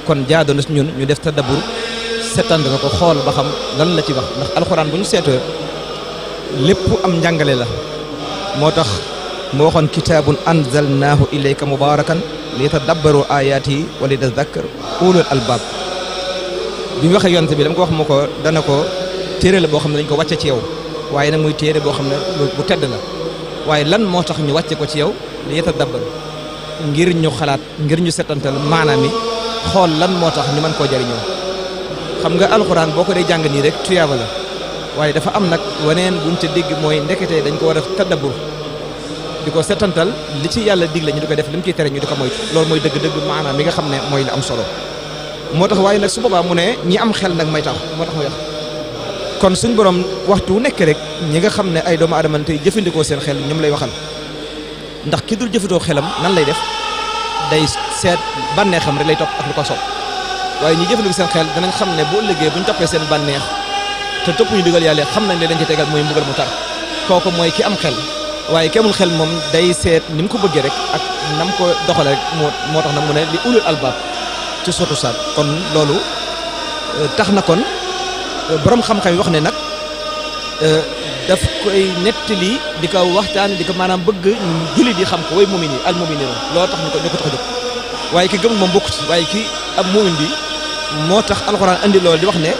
kon jaadu na ñun ñu def tadabbur seetaan nga ko xool ba xam lan la ci wax ndax alxuraan bu ñu seetoo lépp am njàngale la moo tax mu waxoon kitaabun anzalnaahu ilayka mubaarakan liyatadabbaru aayaatihi wa liyatadhakkara ulul albaab bi mu waxee yonte bi dama ko wax ma ko dana ko téere la boo xam ne dañ ko wàcce ci yow waaye nag muy téere boo xam ne bu tedd la waaye lan moo tax ñu wàcce ko ci yow liyatadabbaru ngir ñu xalaat ngir ñu setantal maanaam mi xool lan moo tax ñu mën koo jariñoo xam nga alxuraan boo ko dee jàng nii rek tuyaaba la waaye dafa am nag waneen buñ ca dégg mooy ndekete dañ ko war a tadabbur di ko setantal li ci yàlla digle ñu di ko def li mu ciy tere ñu di ko moytu loolu mooy dëgg-dëgg maanaam mi nga xam ne mooy la am solo moo tax waaye nag su boobaa mu ne ñi am xel nag may tax moo tax muy wax kon suñ borom waxtu wu nekk rek ñi nga xam ne ay doomu aadama tey jëfandikoo seen xel ñoom lay waxal ndax ki dul jëfandikoo xelam nan lay def day seet bànneexam rek lay topp ak lu ko sopp waaye ñi jëfandikoo seen xel danañ xam ne bu ëllëgee bu ñu toppee seen bànneex te topp ñu digal yàlla xam nañ ne dañ ci tegal mooy mbugal mu tar kooku mooy ki am xel waaye ki amul xel moom day seet ni mu ko bëggee rek ak nam ko doxale rek moo tax nag mu ne li ulul albaab ci sotu saat kon loolu tax na kon borom xam-xam yi wax ne nag daf koy nettali di ko waxtaan di ko maanaam bëgg jullit yi xam ko way mumin yi al mu'minuun loolu tax ñu ko tax a jóg waaye ki gëm moom bokku ci waaye ki ab mumin bi moo tax alxuraan andi loolu di wax ne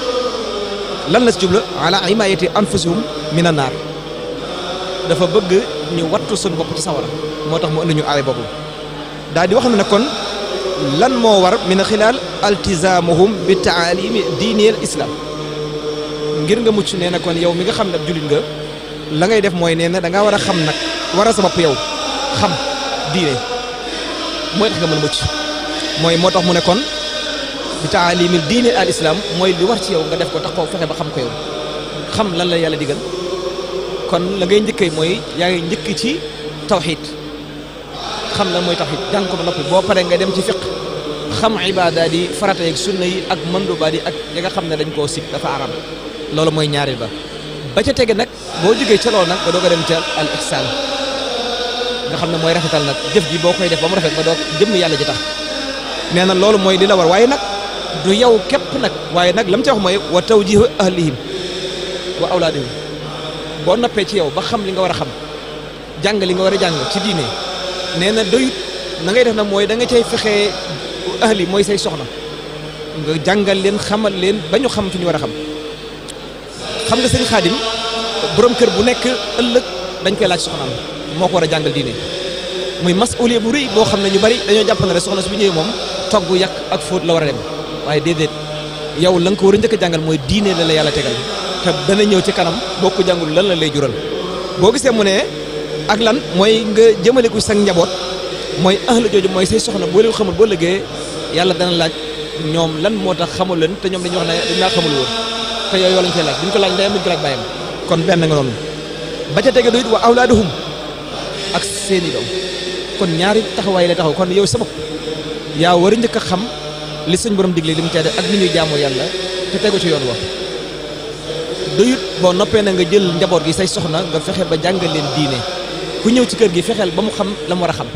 lan la si jubla ala imayati anfusihum mina naar dafa bëgg ñu wattu suñu bopp ci sawara moo tax mu andi ñu aay boobu daal di wax ne nag kon lan moo war min xilaal altizamuhum bi taalimi diinil islam ngir nga mucc nee na kon yow mi nga xam ne ab jullit nga la ngay def mooy nee na da ngaa war a xam nag war a sa bopp yow xam diine mooy tax nga mën a mucc mooy moo tax mu ne kon bi taalimi diine al islam mooy li war ci yow nga def ko tax ko fexe ba xam ko yow xam lan la yàlla digal kon la ngay njëkkee mooy yaa ngi njëkk ci tawxiid xam lan mooy tawxiid jàng ko ba noppi boo paree nga dem ci fiq xam ibaadaat yi farata yeeg sunna yi ak mandubaat yi ak ya nga xam ne dañ koo sib dafa aram loolu mooy ñaareel ba ca tege nag boo jógee ca loolu nag ba doog a dem ca al ihsaan nga xam ne mooy rafetal nag jëf ji boo koy def ba mu rafet ba doog jëmm yàlla ji tax nee na loolu mooy li la war waaye nag du yow képp nag waaye nag la mu ca wax mooy wa tawjihu ahlihim wa awlaadihim boo noppee ci yow ba xam li nga war a xam jàng li nga war a jàng ci diine nee na doyut na ngay def nag mooy da nga cay fexee ahli mooy say soxna nga jàngal leen xamal leen ba ñu xam fi ñu war a xam nga sëñ Xaadim borom kër bu nekk ëllëg dañ koy laaj soxnaam moo ko war a jàngal diine muy masuuliya bu rëy boo xam ne ñu bari dañoo jàpp ne rek soxna su bu ñëwee moom togg yàq ak fóot la war a dem waaye déedéet yow la nga ko war a njëkk a jàngal mooy diine la yàlla tegal te dana ñëw ci kanam boo ko jàngul lan la lay jural boo gisee mu ne ak lan mooy nga jëmale ko sa njaboot mooy ahlu jooju mooy say soxna boo leen xamul boo lëggee yàlla dana laaj ñoom lan moo tax xamul leen te ñoom dañuy wax ne dañ laa xamul woon te yooyu lañ koy laaj duñ ko laaj ndeyam duñ ko laaj bàyyam kon benn nga noonu ba ca tege doyit wa awlaaduhum ak seeni doom kon ñaari taxawaay lay taxaw kon yow sa bopp yaa war a njëkk a xam li sëñ borom digle li mu tedd ak ni ñuy jaamoo yàlla te tegu ci yoon wa doyut boo noppee na nga jël njaboot gi say soxna nga fexe ba jàngal leen diine ku ñëw ci kër gi fexeel ba mu xam la mu war a xam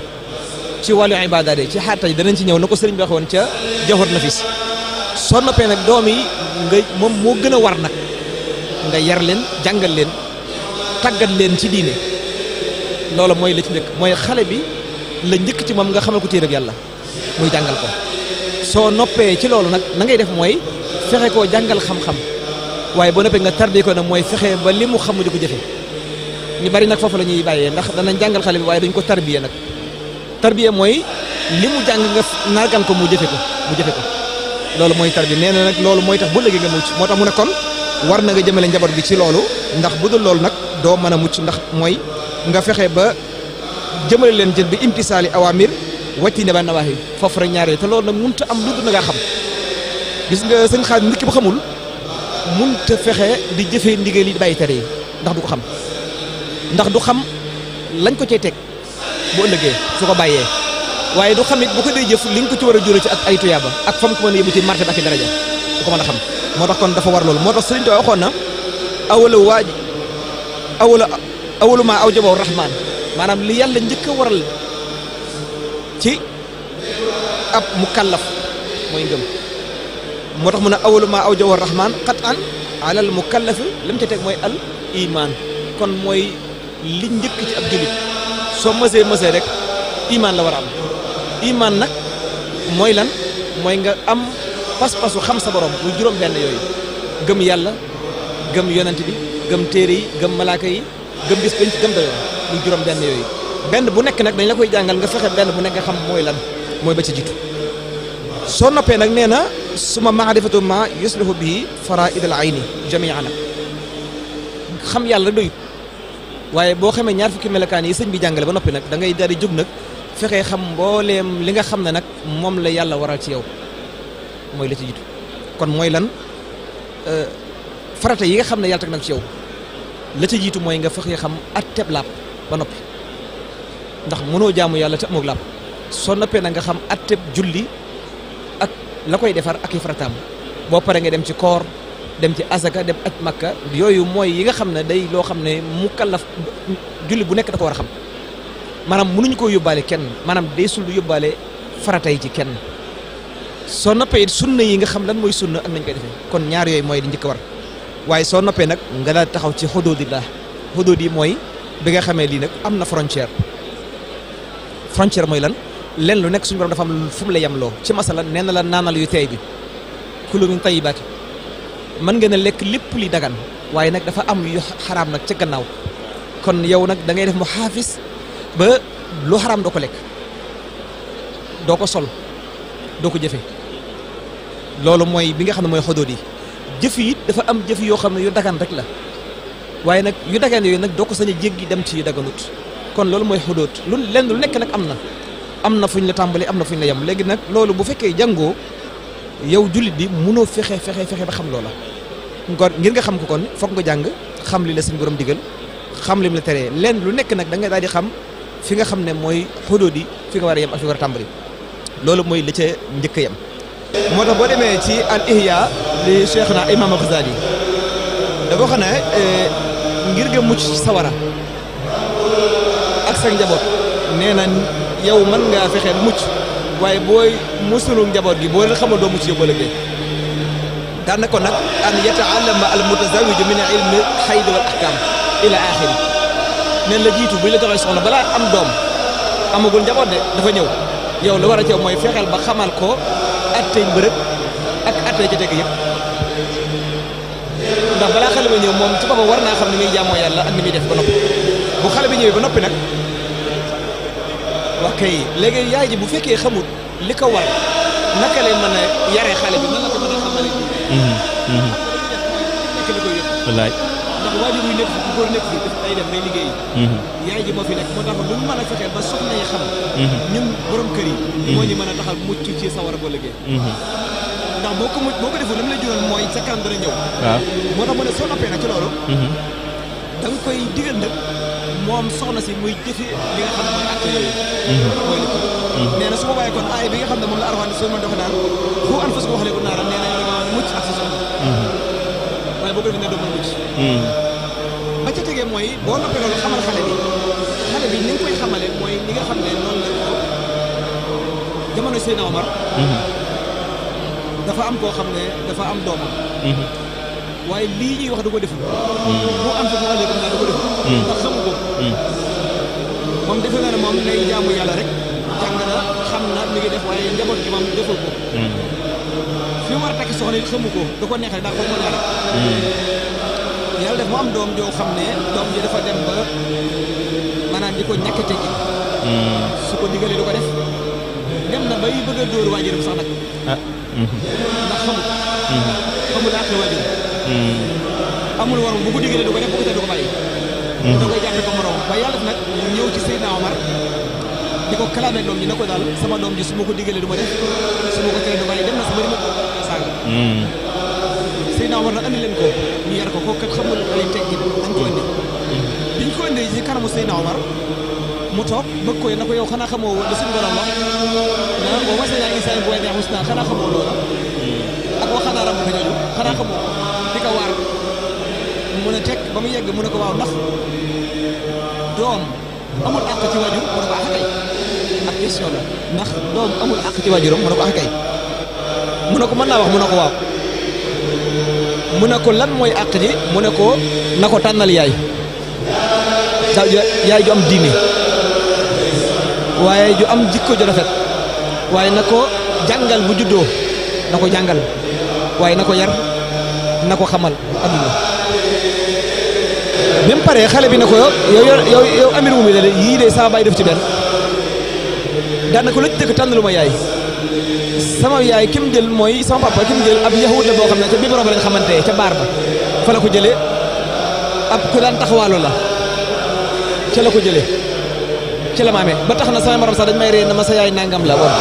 ci wàllu ibaadaat yi ci xaata yi danañ ci ñëw na ko sëriñ bi waxoon ca Jawhar Nafis soo noppee nag doom yi nga moom moo gën a war nag nga yar leen jàngal leen tàggat leen ci diine loolu mooy la ci njëkk mooy xale bi la njëkk ci moom nga xamal ko téereb yàlla muy jàngal ko soo noppee ci loolu nag na ngay def mooy fexe koo jàngal xam-xam waaye boo noppee nga tarbie ko nag mooy fexe ba li mu xam di ko jëfe ñu bari nag foofu la ñuy bàyyee ndax danañ jàngal xale bi waaye duñ ko tarbiye nag tarbiye mooy li mu jàng nga nargan ko mu jëfe ko loolu mooy tarbiye nee na nag loolu mooy tax bu léegi nga mucc moo tax mu ne kon war na nga jëmale njaboot gi ci loolu ndax bu dul loolu nag doo mën a mucc ndax mooy nga fexe ba jëmale leen jël bi imtisaali awamir wàcci ne ba nawaahi foofu rek ñaaree te loolu nag mënut a am lu dul na ngaa xam gis nga sëñ Xaadim nit ki bu xamul mënut a fexe di jëfee ndigal yi di bàyyi tere yi ndax du ko xam ndax du xam lañ ko cay teg bu ëllëgee su ko bàyyee waaye du xam it bu ko dee jëf li nga ko ci war a jóore ci ak ay tuyaaba ak fam ko mën a yóbbu ci martaba ak i daraja du ko mën a xam moo tax kon dafa war loolu moo tax sëriñ Tuubaa waxoon na awalu maa aw jabaw rahmaan maanaam li yàlla njëkk a waral ci ab mukallaf mooy ngëm moo tax mu ne awalu maa awjahu rahman qat'an alal mukallaf lam ca teg mooy al iman kon mooy li njëkk ci ab jullit soo mësee rek iman la war a am iman nag mooy lan mooy nga am pas-pasu xam sa borom muy juróom benn yooyu gëm yàlla gëm yonent bi gëm téere yi gëm malaaka yi gëm bis penc gëm doyoon muy juróom benn yooyu benn bu nekk nag dañ la koy jàngal nga fexe benn bu nekk nga xam mooy lan mooy ba ci jiitu soo noppee nag nee na suma maarifatu ma yuslihu bii faraidal ayni jamia nag xam yàlla doyut waaye boo xamee ñaar fukki melokaan yi sëñ bi jàngale ba noppi nag da ngay daal di jóg nag fexee xam mbooleem li nga xam ne nag moom la yàlla waral ci yow mooy la ci jiitu kon mooy lan farata yi nga xam ne yàlla teg nag ci yow la ci jiitu mooy nga fexee xam atteb laab ba noppi ndax mënoo jaamu yàlla te amoog laab soo noppee nag nga xam atteb julli ak la koy defar ak i farataam boo paree nga dem ci koor dem ci asaka dem aj makka yooyu mooy yi nga xam ne day loo xam ne mu kallaf julli bu nekk da ko war a xam maanaam mënuñu koo yóbbaale kenn maanaam day sul yóbbaale farata yi ci kenn soo noppee it sunna yi nga xam lan mooy sunna ak nañ koy defee kon ñaar yooyu mooy di njëkk a war waaye soo noppee nag nga daal taxaw ci xuduudillah xuduud yi mooy bi nga xamee lii nag am na frontière mooy lan len lu nekk suñu borom dafa am fu mu la yemloo ci masala nee na la naanal yu teey bi kulu min tayyibaati mën ngeen a lekk lépp li dagan waaye nag dafa am yu xaraam nag ca gannaaw kon yow nag da ngay def mu xaafis ba lu xaraam doo ko lekk doo ko sol doo ko jëfe loolu mooy bi nga xam ne mooy xuduud yi jëf yi dafa am jëf yoo xam ne yu dagan rek la waaye nag yu dagan yooyu nag doo ko sañ a jéggi dem ci yu daganut kon loolu mooy xuduud lu lenn lu nekk nag am na fu ñu la tàmbali am na fu ñu la yem léegi nag loolu bu fekkee jàngoo yow jullit bi mënoo fexe ba xam loola kon ngir nga xam ko kon foog nga jàng xam li la suñu borom digal xam lim la teree lenn lu nekk nag da nga daal di xam fi nga xam ne mooy xuduud yi fi nga war a yem ak fi nga war a tàmbali loolu mooy li ca njëkk a yem moo tax boo demee ci al ihya li Cheikhna Imam Ghazali dafa xam ne ngir nga mucc ci sawara ak sa njaboot nee na yow mën ngaa fexe mucc waaye booy musulu njaboot gi boo leen xamal doo mucc yóbbu liggéey daan na ko nag an yataallama al mutazawiju min ilmi xayd wal ahkam ila axiri neen la jiitu bu ñu la joxee soxna balaa am doom amagul njaboot de dafa ñëw yow la war a ceew mooy fexeel ba xamal ko attey mbërëg ak attey ci teg yëpp ndax balaa xale ba ñëw moom ci boppam war naa xam ni muy jaamoo yàlla ak ni muy def ba noppi bu xale bi ñëwee ba noppi nag wax kay léegi yaay ji bu fekkee xamul li ko war naka lay mën a yaree xale bi nan la ko mën a xamale nekk li koy yëpp wallaay ndax waajur yi nekk fi bu góor nekk fi daf day dem day liggéey yaay ji moo fi nekk moo tax lu mu mën a fexeel ba soxna yi xam ñun borom kër yi moo ñu mën a taxal mucc ci sa war a boo liggéey ndax boo ko deful li mu la jural mooy sa kanam dana ñëw waaw moo tax mu ne soo noppee nag ci loolu da nga koy digal nag moom soxna si muy jëfe li nga xam ne mooy acte yooyu mooy lépp nee na su ma bàyyi kon aay bi nga xam ne moom la Alxuraan soo mën doxe naan xu an fa su ko waxlee ko naara nee na nga mucc ak sa soxna waaye boo ko defee ne doo mën mucc ba ca tegee mooy boo noppee loolu xamal xale bi ni nga koy xamale mooy li nga xam ne noonu la ko jamono Seydina Omar dafa am koo xam ne dafa am doomam waaye lii ñuy wax du ko deful bu am fa waxlee ko naa du ko deful ndax xamu ko moom defe na ne moom lay jaamu yàlla rek jàng na xam na mi ngi def waaye njaboot gi moom deful ko fi mu war a takki soxna it xamu ko da ko neexee daa ko mën a rek yàlla def mu am doom joo xam ne doom ji dafa dem ba maanaam di ko ñàkk teggi su ko digalee du ko def dem na bay bëgg a dóor waajuram sax nag ndax xamul àq waajuram amul waroon bu ko digalee du ko def bu ko tee du ko bàyyi da koy jàppe ko moroom ba yàlla def nag mu ñëw ci Seydina Omar di ko kalaame doom ji na ko daal sama doom ji su ma ko digalee du ma def su ma ko teree du bàyyi dem na sama rima saaga Seydina Omar nag andi leen ko ñu yar ko kat xamul ay teggin dañ ko indi biñ ko indi ci kanamu Seydina Omar mu toog bëgg koy na ko yow xanaa xamoo la suñu borom wax na wa wasaynaa l-insaana bi waalidayhi husnaa xanaa xamoo loola ak waxanaa rabbuka jooju xanaa xamoo di ko waar mu ne teg ba mu yegg mu ne ko waaw ndax doom amul àq ci waajur mu ne ko ah kay ak question la ndax doom amul àq ci waajuram mu ne ko ah kay mu ne ko mën naa wax mu ne ko waaw mu ne ko lan mooy àq ji mu ne ko na ko tànnal yaay yaay ju am diine waaye ju am jikko ju rafet waaye na ko jàngal bu juddoo na ko jàngal waaye na ko yar na ko xamal adduna bi mu paree xale bi ne ko yow amir mu mi la de yii de sama baay def ci benn daan na ko la ci dëkk tànnalu ma yaay sama yaay kim jël mooy sama papa kim jël ab yahud la boo xam ne ca biberon ba lañ xamante ca baar ba fa la ko jëlee ab ku daan taxawaalu la ca la ko jëlee ci la ma amee ba tax na sama morom sax dañ may ree na ma sa yaay nangam la woon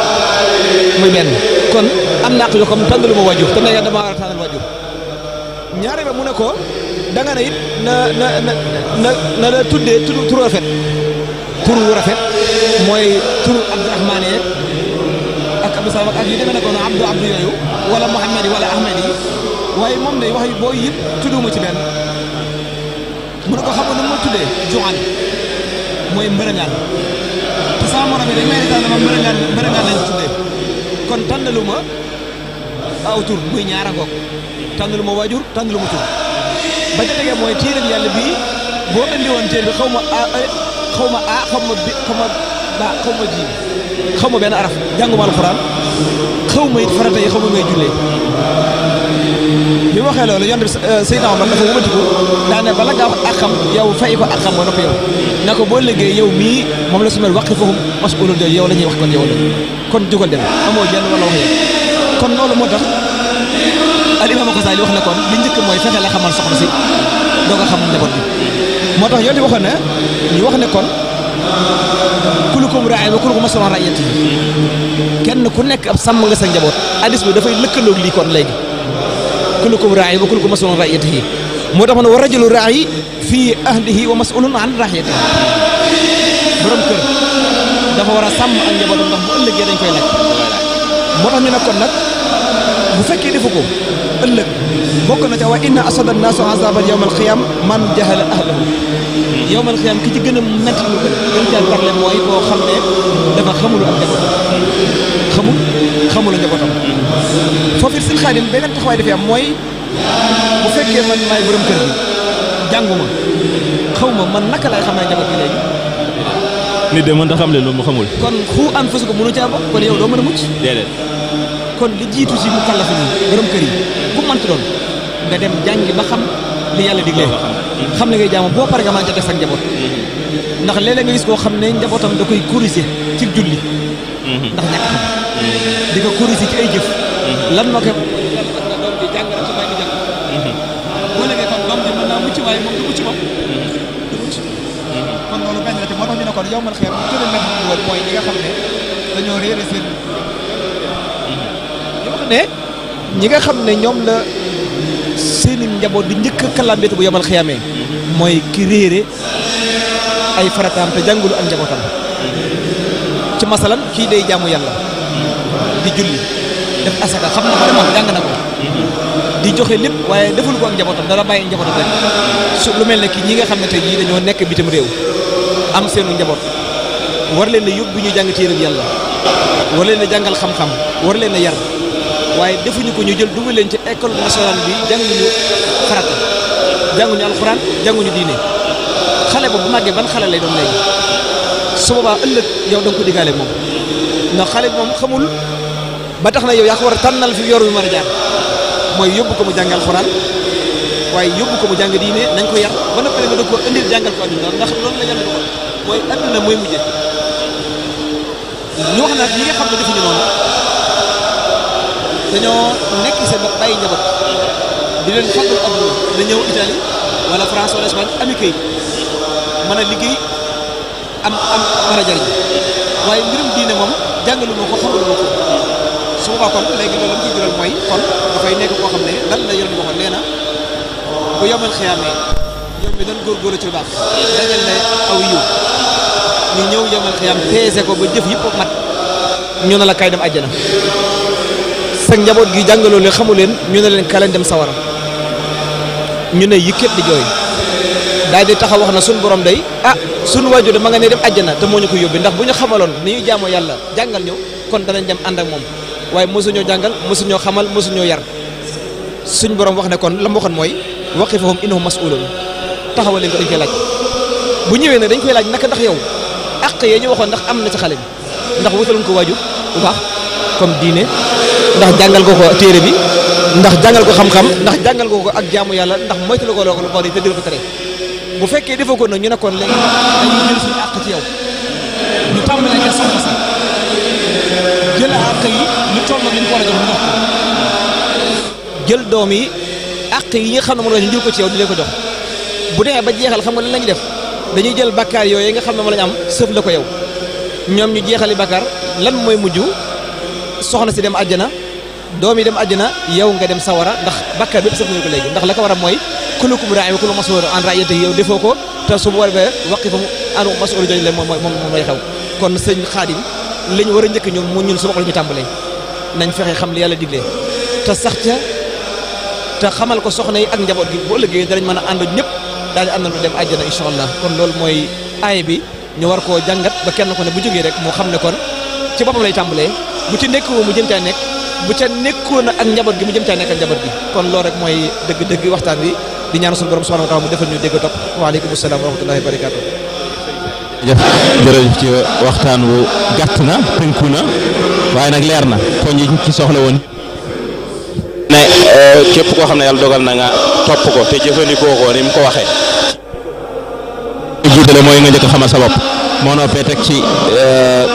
muy benn kon am naa ko yoo xam tànnalu ma wajur te nee dama war a tànnal wajur ñaare ba mu ne ko danga ne it na la tuddee turu rafet turu rafet mooy turu Abdourahmane ak Abdou Salam ak yu demee ne ko no Abdou yooyu wala Mouhamed yi wala Ahmed yi waaye moom day wax booy yëpp tudduma ci benn mu ne ko xam nga nu ma tuddee Joxaan mooy mbërëngaan te sama morom yi dañ may retaan ma mbërëngaan lañ tuddee kon tànnalu ma aw tur muy ñaara ngoog tànnalu ma waajur tànnalu ma tur ba ca tegee mooy téeréb yàlla bii boo indi woon téere bi xaw ma bi xaw ma ba xaw ma ji xaw ma benn araf jànguma alxuraan xaw ma it farata yi xaw ma ngay jullee bi ma waxee loolu yonent bi Seydina Omar dafa wëmatiku daane bala ngaa wax ak xam yow fay ko ak xam ba noppi yow na ko boo liggéey yow mii moom la su mel waqi fahum mas'ulun de yow la ñuy wax kon yow la kon jógal dem amoo jenn wala wax yow kon loolu moo tax al imam Xasaali wax ne kon li njëkk mooy fexe la xamal soxna si doo ko xam njaboot bi moo tax yonent bi waxoon ne ñu wax ne kon kullukum raa'in wa kullukum mas'uulun an ra'iyyatihi kenn ku nekk ab sàmm nga sa njaboot hadis bi dafay lëkkaloog lii kon léegi kullukum raa'in wa kullukum mas'uulun an ra'iyyatihi moo tax ma ne wa rajulu raa'i fii ahlihi wa mas'uulun an ra'iyyatihi borom kër dafa war a sàmm ak njabootam ndax bu ëllëgee dañ koy laaj moo tax ñu ne kon nag bu fekkee defu ko ëllëg bokk na ca wa inna asada an-naasi azaaban yawmal qiyaam man jahala ahlahu yawmal qiyaam ki ci gën a métti lu gën caa tarle mooy koo xam ne dafa xamul ak njabootam xamul njabootam foofu it seen Xaadim beneen taxawaay dafay am mooy bu fekkee man maay borom kër gi jànguma xaw ma man naka laay xamee njaboot gi léegi nit de mën ta xam le loolu mu xamul kon xu an fasu ko mënu caa bokk kon yow doo mën a mucc déedéet kon li jiitu ci mu kàllafa nii borom kër yi ku mënti doon nga dem jàngi ba xam li yàlla diglee xam ne ngay jaamu boo pare nga mën a jotee sa njaboot ndax léeg-léeg nga gis koo xam ne njabootam da koy corriger ci julli ndax ñàkk xam di ko corriger ci ay jëf lan moo koy na doom ji jàng rek ci bàyyi di jàng boo léegi kon doom ji mën naa mucc waaye moom du mucc moom du mucc kon loolu benn la te moo tax ñu ne kon yow man xeer mu gën a métti woon mooy ñi nga xam ne dañoo réere seen ñi nga xam ne ñoom la seeni njaboot di njëkk a kalambeetu bu yomal xiyamee mooy ki réere ay farataam te jàngulu ak njabootam ci masalan kii day jaamu yàlla di julli def asaka xam na ko demoon jàng na ko di joxe lépp waaye deful ko ak njabootam dara bàyyi njabootam rek su lu mel ne ki ñi nga xam ne tey jii dañoo nekk bitim réew am seenu njaboot war leen a yóbbu ñu jàng téereb yàlla war leen a jàngal xam-xam war leen a yar waaye defuñu ko ñu jël dugal leen ci école nationale bi jànguñu farata jànguñu alxuraan jànguñu diine xale ba bu màggee ban xale lay doon léegi su boobaa ëllëg yow da nga ko diggaale moom ndax xale bi moom xamul ba tax na yow yaa ko war a tànnal fi yor bi mën a jaar mooy yóbbu ko mu jàng alxuraan waaye yóbbu ko mu jàng diine nañ ko yar ba noppi nga da ko indil jàngal ko adduna ndax loolu la yàlla doon mooy adduna mooy mujje ñu wax nag ñi nga xam ne defuñu noonu dañoo nekk seen bopp bàyyi njaboot di leen fàggul adduna na ñëw Italie wala France wala Espagne ami kayit mën a liggéey am mën a jariñ waaye mbirum diine moom jàngalu ma ko xamalu ma ko su boobaa kon léegi loolu la mu koy jural mooy kon dafay nekk koo xam ne lan la yoon waxoon nee na bu yomal xiyaamee yow mi doon góorgóorlu ci lu baax dajal ne aw yiw ñu ñëw yomal xiyaam peese ko ba jëf yëpp mat ñu ne la kay dem àjjana sa njaboot gi jàngaloo leen xamu leen ñu ne leen ka leen dem sawara ñu ne yëkkat di jooy daal di taxaw wax na suñ borom day suñ waajur de ma nga ne dem àjjana te moo ñu ko yóbbi ndax bu ñu xamaloon ni ñu jaamoo yàlla jàngal ñu kon danañ dem ànd ak moom waaye mosuñoo jàngal mosuñoo xamal mosuñoo yar suñ borom wax ne kon la mu waxoon mooy waqifahum innahum mas'ulun taxawal leen ko dañ koy laaj bu ñëwee nag dañ koy laaj naka ndax yow àq yee ñu waxoon ndax am na ci xale bi ndax wutaloon ko waajur bu baax comme diine ndax jàngal ko ko téere bi ndax jàngal ko xam-xam ndax jàngal ko ko ak jaamu yàlla ndax moytu la ko loo ko lu bon te dina ko tere bu fekkee defoo ko nag ñu nekkoon léegi dañuy jël suñu àq ci yow ñu tàmbalee ca soxna si jël àq yi ñu toll nag li ñu ko war a jox ñu jox ko jël doom yi àq yi nga xam ne moom la ñu jël ko ci yow di leen ko jox bu demee ba jeexal xam nga lan la ñuy def dañuy jël bakkaar yooyu nga xam ne moom la ñu am sëf la ko yow ñoom ñu jeexali bakkaar lan mooy mujj soxna si dem àjjana doom yi dem àjjana yow nga dem sawara ndax bakkaar bépp sëf nañu ko léegi ndax la ko war a mooy kullukum raa'in wa kullukum mas'uulun an ra'iyyatihi yow defoo ko te su boobaa waqifahum an mas'uulun jooju leen moom lay xew kon sëñ Xaadim li ñu war a njëkk ñun mu ñun su bopp la ñu tàmbalee nañ fexe xam li yàlla diglee te sax ca te xamal ko soxna yi ak njaboot gi boo ëllëgee danañ mën a ànd ñëpp daal di àndandoo dem àjjana incha allah kon loolu mooy aaya bi ñu war koo jàngat ba kenn ko ne bu jógee rek moo xam ne kon ci boppam lay tàmbalee bu ci nekkoo mu jëm caa nekk bu ca nekkoon ak njaboot gi mu jëm caa nekk ak njaboot gi kon loolu rek mooy dëgg-dëgg waxtaan bi di ñaan suñu borom subhanahu wa taala mu defal ñu dégg topp waaleykum salaam wa rahmatullahi wa barakaatu. jërëjëf ci waxtaan wu gàtt na tënku na waaye nag leer na poñ yi ci soxla woon ne képp koo xam ne yàlla dogal na nga topp ko te jëfandikoo ko ni mu ko waxee jiitale mooy nga njëkk a xamal sa bopp moo noppee teg ci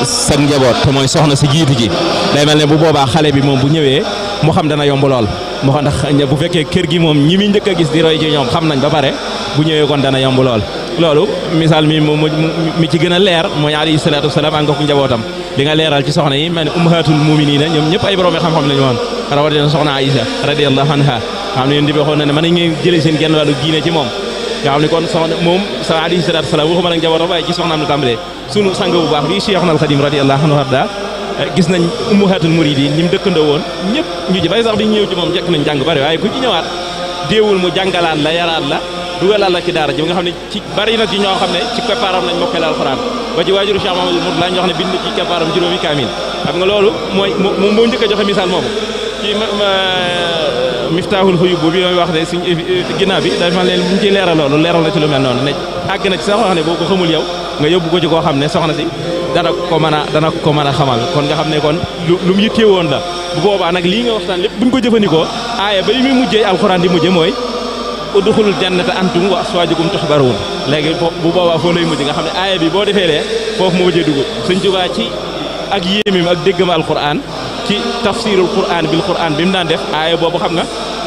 sa njaboot te mooy soxna si jiitu ji day mel ne bu boobaa xale bi moom bu ñëwee mu xam dana yomb lool moo xam ndax bu fekkee kër gi moom ñi muy njëkk a gis di roy ci ñoom xam nañ ba pare bu ñëwee kon dana yomb lool loolu misaal mi ci gën a leer mooy alayhi salaatu wasalaam ak ngokku njabootam li nga leeral ci soxna yi mel ne ummahatul muminina ñoom ñëpp ay borom xam-xam lañu woon rawatina soxna Aïcha radiyallahu anha xam ne yéen di waxoon na ne mën nañu jëlee seen genn wàllu diine ci moom nga xam ne kon soxna moom sa alayhi salaatu wasalaam waxuma nag njabootam waaye ci soxnaam la tàmbalee sunu sang bu baax bi Cheikhul Khadim radiyallahu anhu warda gis nañ ummahatul muridin ñi mu dëkkandoo woon ñëpp ñu ci bari sax bi ñu ñëw ci moom jekk nañ jàng bari waaye ku ci ñëwaat déewul mu jàngalaat la yaraat la dugalaat la ci daara ji nga xam ne ci bari na ci ñoo xam ne ci keppaaram lañ mokkale alxuraan ba ci waajuru Cheikh Mamadou Mourtada lañ wax ne bind ci keppaaram juróomi kaamil xam nga loolu mooy moo njëkk a joxe misaal moomu ci miftaaxul xuyub bi mooy wax ne suñ ginnaaw bi dafa leen bu ñu ciy leeral loolu leeral na ci lu mel noonu ne àgg na ci sax wax ne boo ko xamul yow nga yóbbu ko ci koo xam ne soxna si dana ko mën a xamal kon nga xam ne kon lu mu yittee woon la bu boobaa nag lii nga waxtaan lépp buñ ko jëfandikoo aaya ba li muy mujjee alxuraan di mujjee mooy udxulul jannata antum wa aswaajukum tuhbaruun léegi bu boobaa foo lay mujj nga xam ne aaya bi boo defee lee foofu mu mujjee dugg Sëñ Tuubaa ci ak yéemim ak déggam alxuraan ci tafsirul qur'an bil qur'an bi mu daan def aaya boobu xam nga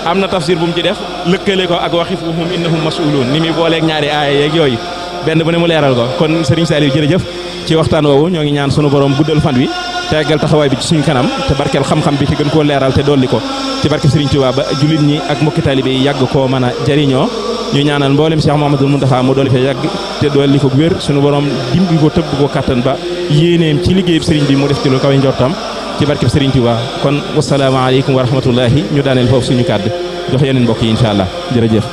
am na tafsir bu mu ci def lëkkale ko ak waqifuhum innahum mas'uluun ni muy booleeg ñaari aaya yeeg yooyu benn bu ne mu leeral ko kon Serigne Saliou jërëjëf ci waxtaan woowu ñoo ngi ñaan sunu borom guddal fan wi teggal taxawaay bi ci suñu kanam te barkeel xam-xam bi te gën koo leeral te dolli ko ci barke Serigne Touba ba jullit ñi ak mbokki taalibe yi yàgg koo mën a jariñoo ñu ñaanal mboolem Cheikh Mouhamadoul Mountakha mu dolli fee yàgg te dolli ko wér suñu borom dimbi ko tëbb ko kattan ba yéeneem ci liggéeyub Serigne bi mu def ci lu kawe njortam ci barke Serigne Touba kon wasalaamaaleykum wa rahmatullahi ñu daaneel foofu suñu kàddu jox yeneen mbokk yi incha allah jërëjëf